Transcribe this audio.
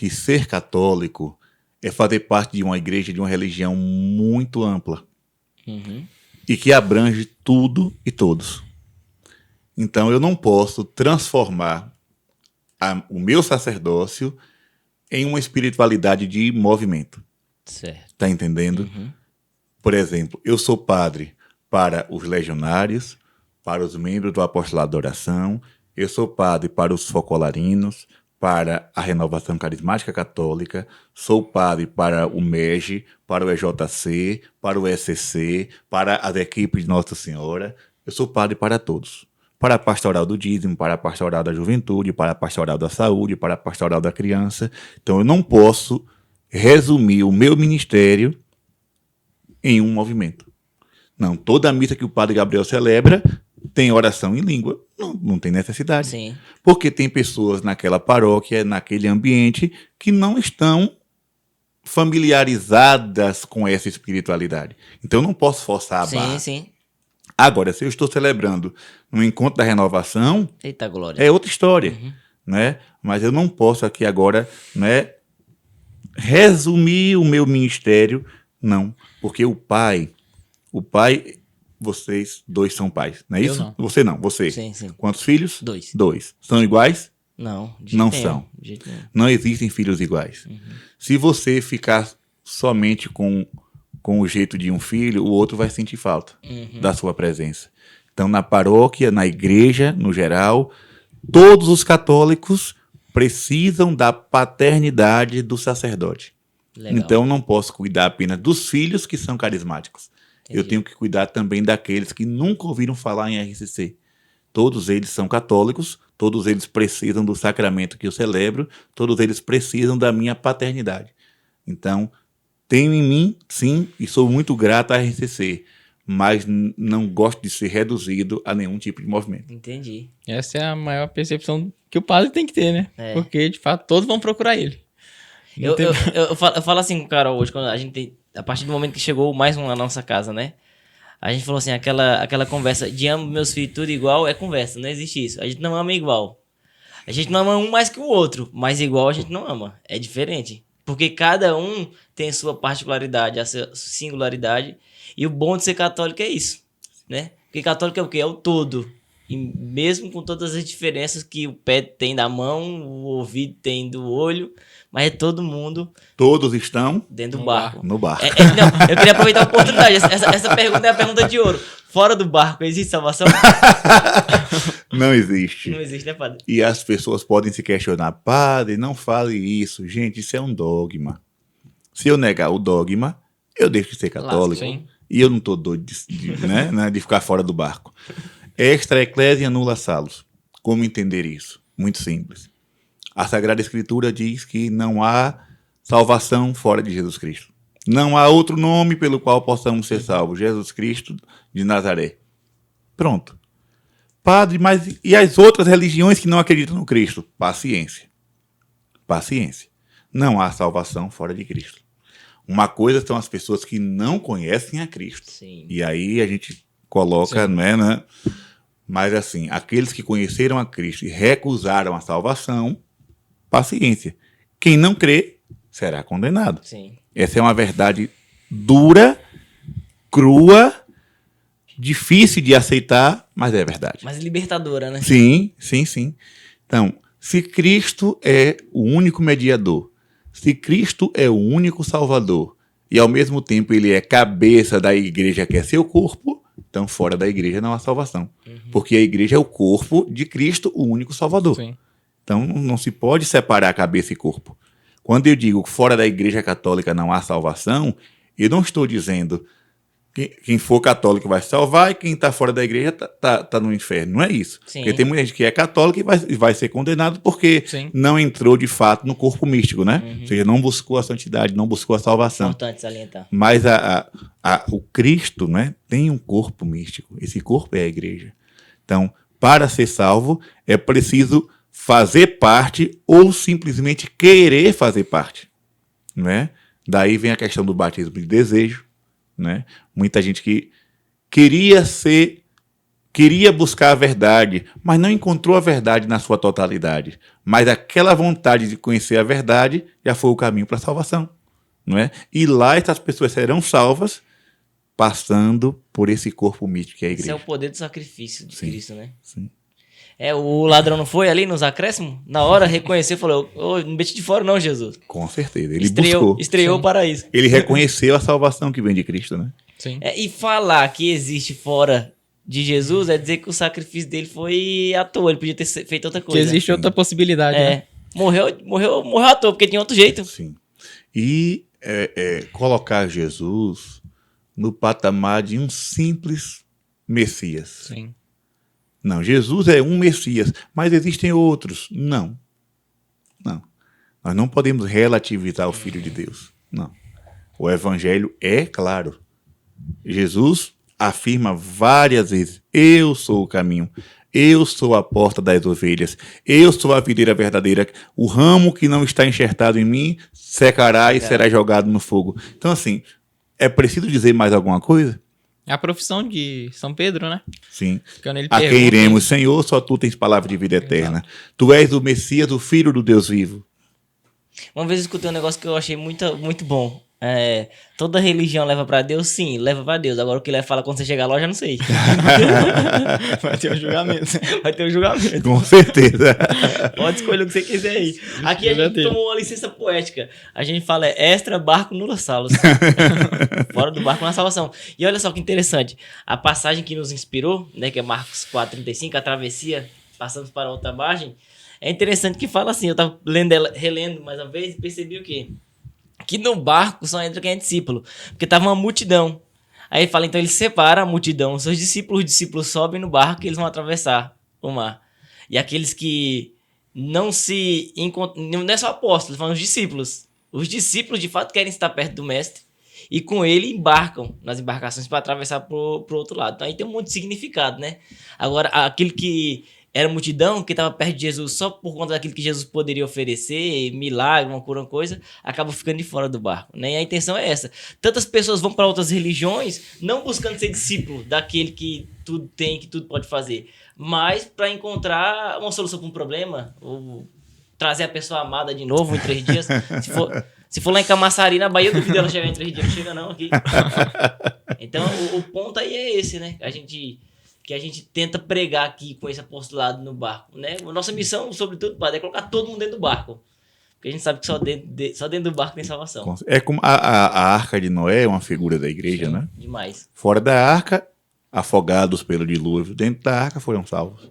que ser católico é fazer parte de uma igreja, de uma religião muito ampla e que abrange tudo e todos. Então, eu não posso transformar o meu sacerdócio em uma espiritualidade de movimento. Certo. Tá entendendo? Por exemplo, eu sou padre para os legionários, para os membros do apostolado da oração, eu sou padre para os focolarinos, para a Renovação Carismática Católica, sou padre para o MEG, para o EJC, para o ECC, para as equipes de Nossa Senhora. Eu sou padre para todos. Para a pastoral do dízimo, para a pastoral da juventude, para a pastoral da saúde, para a pastoral da criança. Então eu não posso resumir o meu ministério em um movimento. Não, toda a missa que o padre Gabriel celebra tem oração em língua. Não tem necessidade. Sim. Porque tem pessoas naquela paróquia, naquele ambiente, que não estão familiarizadas com essa espiritualidade. Então eu não posso forçar a barra. Sim. Agora, se eu estou celebrando no encontro da renovação, Eita glória. é outra história, né? Mas eu não posso aqui agora, né, resumir o meu ministério, não. Porque o pai, vocês dois são pais, não é Eu isso? não. Você não, você. Sim. Quantos filhos? 2. 2. São iguais? Não, de Não jeito são. nenhum, de jeito nenhum. Não existem filhos iguais. Se você ficar somente com o jeito de um filho, o outro vai sentir falta da sua presença. Então, na paróquia, na igreja, no geral, todos os católicos precisam da paternidade do sacerdote. Legal. Então, não posso cuidar apenas dos filhos que são carismáticos. Entendi. Eu tenho que cuidar também daqueles que nunca ouviram falar em RCC. Todos eles são católicos, todos eles precisam do sacramento que eu celebro, todos eles precisam da minha paternidade. Então, tenho em mim, sim, e sou muito grato à RCC, mas não gosto de ser reduzido a nenhum tipo de movimento. Entendi. Essa é a maior percepção que o padre tem que ter, né? É. Porque, de fato, todos vão procurar ele. Eu falo assim com o Carol hoje, quando a gente a partir do momento que chegou mais um na nossa casa, né? A gente falou assim, aquela conversa de amo meus filhos tudo igual é conversa, não existe isso. A gente não ama igual. A gente não ama um mais que o outro, mas igual a gente não ama. É diferente. Porque cada um tem sua particularidade, a sua singularidade. E o bom de ser católico é isso, né? Porque católico é o quê? É o todo. E mesmo com todas as diferenças que o pé tem da mão, o ouvido tem do olho, mas é todo mundo Todos estão dentro do No barco. no barco. Não, eu queria aproveitar a oportunidade. Essa pergunta é a pergunta de ouro. Fora do barco, existe salvação? Não existe. Não existe, né, padre? E as pessoas podem se questionar, padre, não fale isso. Gente, isso é um dogma. Se eu negar o dogma, eu deixo de ser católico. Sim. E eu não estou doido de ficar fora do barco. Extra ecclesia nulla salus. Como entender isso? Muito simples. A Sagrada Escritura diz que não há salvação fora de Jesus Cristo. Não há outro nome pelo qual possamos ser salvos. Jesus Cristo de Nazaré. Pronto. Padre, mas e as outras religiões que não acreditam no Cristo? Paciência. Paciência. Não há salvação fora de Cristo. Uma coisa são as pessoas que não conhecem a Cristo. Sim. E aí a gente coloca, né? Mas assim, aqueles que conheceram a Cristo e recusaram a salvação, paciência. Quem não crê será condenado. Sim. Essa é uma verdade dura, crua, difícil de aceitar, mas é verdade. Mas libertadora, né? Sim. Então, se Cristo é o único mediador, se Cristo é o único salvador, e ao mesmo tempo ele é cabeça da igreja que é seu corpo, então fora da igreja não há salvação. Porque a igreja é o corpo de Cristo, o único salvador. Sim. Então não se pode separar cabeça e corpo. Quando eu digo que fora da igreja católica não há salvação, eu não estou dizendo que quem for católico vai se salvar e quem está fora da igreja tá no inferno. Não é isso. Sim. Porque tem muita gente que é católica e vai ser condenado porque Sim. não entrou de fato no corpo místico, né? Ou seja, não buscou a santidade, não buscou a salvação. Importante salientar. Mas o Cristo, né, tem um corpo místico. Esse corpo é a igreja. Então, para ser salvo, é preciso fazer parte ou simplesmente querer fazer parte, né? Daí vem a questão do batismo de desejo, né? Muita gente que queria ser queria buscar a verdade, mas não encontrou a verdade na sua totalidade. Mas aquela vontade de conhecer a verdade já foi o caminho para a salvação, não é? E lá essas pessoas serão salvas passando por esse corpo místico que é a Esse igreja. é o poder do sacrifício de Cristo, né? Sim. O ladrão não foi ali nos acréscimos? Na hora reconheceu e falou, não meti de fora não, Jesus. Com certeza. Ele buscou. Estreou o paraíso. Ele reconheceu a salvação que vem de Cristo, né? Sim. E falar que existe fora de Jesus é dizer que o sacrifício dele foi à toa. Ele podia ter feito outra Que coisa. existe outra possibilidade, né? Morreu à toa, porque tinha outro jeito. Sim. E colocar Jesus no patamar de um simples Messias. Sim. Não, Jesus é um Messias, mas existem outros. Não. Nós não podemos relativizar o Filho de Deus. Não. O Evangelho é claro. Jesus afirma várias vezes: eu sou o caminho, eu sou a porta das ovelhas, eu sou a videira verdadeira. O ramo que não está enxertado em mim secará e será jogado no fogo. Então, assim, é preciso dizer mais alguma coisa? É a profissão de São Pedro, né? Sim. Quando ele A quem pergunta- iremos, Senhor, só tu tens palavra de vida eterna. Tu és o Messias, o Filho do Deus vivo. Uma vez eu escutei um negócio que eu achei muito bom. Toda religião leva pra Deus? Sim, leva pra Deus. Agora o que ele fala quando você chegar lá, eu já não sei. Vai ter um julgamento. Vai ter um julgamento. Com certeza. Pode escolher o que você quiser aí. Aqui a já gente teve. tomou uma licença poética. A gente fala extra barco nula salos. Fora do barco na salvação. E olha só que interessante. A passagem que nos inspirou, né, que é Marcos 4,35, a travessia, passamos para outra margem. É interessante que fala assim, eu tava lendo ela, relendo mais uma vez e percebi o quê? Que no barco só entra quem é discípulo. Porque tava uma multidão. Aí ele fala, então ele separa a multidão, os seus discípulos, os discípulos sobem no barco e eles vão atravessar o mar. E aqueles que não se encontram, não é só apóstolos, falam os discípulos. Os discípulos de fato querem estar perto do mestre e com ele embarcam nas embarcações para atravessar pro outro lado. Então aí tem um monte de significado, né? Agora, aquele que era multidão, que estava perto de Jesus só por conta daquilo que Jesus poderia oferecer, milagre, uma cura, uma coisa, acaba ficando de fora do barco, né? E a intenção é essa. Tantas pessoas vão para outras religiões, não buscando ser discípulo daquele que tudo tem, que tudo pode fazer, mas para encontrar uma solução para um problema, ou trazer a pessoa amada de novo em 3 dias. Se for lá em Camaçari, na Bahia, eu duvido ela chegar em 3 dias. Não chega não aqui. Então, o ponto aí é esse, né? Que a gente tenta pregar aqui com esse apostolado no barco, né? A nossa missão, sobretudo, padre, é colocar todo mundo dentro do barco. Porque a gente sabe que só dentro do barco tem salvação. É como a Arca de Noé, é uma figura da igreja, né? Demais. Fora da arca, afogados pelo dilúvio. Dentro da arca foram salvos.